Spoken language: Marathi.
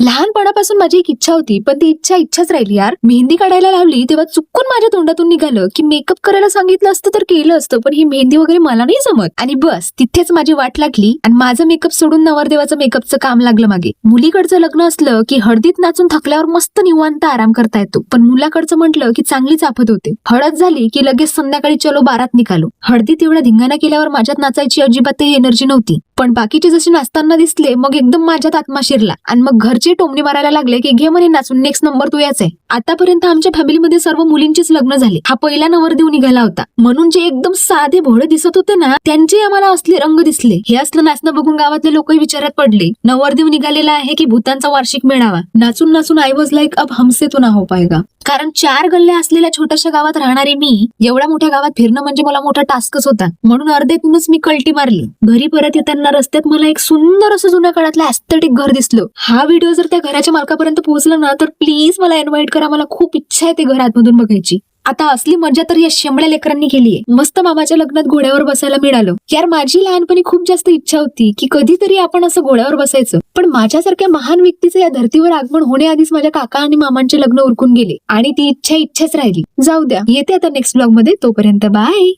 लहानपणापासून माझी एक इच्छा होती, पण ती इच्छाच राहिली यार. मेहंदी काढायला लावली तेव्हा चुकून माझ्या तोंडातून निघालं की मेकअप करायला सांगितलं असतं तर केलं असतं, पण ही मेहंदी वगैरे मला नाही जमत. आणि बस तिथेच माझी वाट लागली आणि माझं मेकअप सोडून नवरदेवाचं मेकअपचं काम लागलं मागे. मुलीकडचं लग्न असलं की हळदीत नाचून थकल्यावर मस्त निवांत आराम करता येतो, पण मुलाकडचं म्हटलं की चांगलीच आफत होते. हळद झाली की लगेच संध्याकाळी चलो बारात निघालो. हळदीत एवढा धिंगाणा केल्यावर माझ्यात नाचायची अजिबातही एनर्जी नव्हती, पण बाकीचे जसे नाचताना दिसले मग एकदम माझ्यात आत्मा शिरला आणि मग घरचे टोमणे मारायला लागले की घे म्हणे नाचून, नेक्स्ट नंबर तू याच आहे. आतापर्यंत आमच्या फॅमिलीमध्ये सर्व मुलींचीच लग्न झाली, हा पहिला नवरदेव निघाला होता. म्हणून जे एकदम साधे भोळे दिसत होते ना त्यांचे आम्हाला असले रंग दिसले. हे असलं नाचणं बघून गावातले लोकही विचारात पडले, नवरदेव निघालेला आहे की भूतांचा वार्षिक मेळावा. नाचून नाचून आय वॉज लाईक अब हमसे तो ना हो पाएगा. कारण 4 गल्ल्या असलेल्या छोट्याशा गावात राहणारी मी एवढ्या मोठ्या गावात फिरणं म्हणजे मला मोठा टास्कच होता. म्हणून अर्ध्यातूनच मी कल्टी मारली. घरी परत येताना रस्त्यात मला एक सुंदर असं जुन्या काळातलं ऍस्थेटिक घर दिसलं. हा व्हिडिओ जर त्या घराच्या मालकापर्यंत पोहोचला ना तर प्लीज मला इन्व्हाइट करा, मला खूप इच्छा आहे ते घर आतमधून बघायची. आता असली मजा तर या शेंबड्या लेकरांनी केलीये. मस्त मामाच्या लग्नात घोड्यावर बसायला मिळालं. यार माझी लहानपणी खूप जास्त इच्छा होती की कधीतरी आपण असं घोड्यावर बसायचं, पण माझ्यासारख्या महान व्यक्तीचं या धर्तीवर आगमन होण्याआधीच माझ्या काका आणि मामांचे लग्न उरकून गेले आणि ती इच्छाच राहिली. जाऊ द्या, येते आता नेक्स्ट ब्लॉग मध्ये. तोपर्यंत बाय.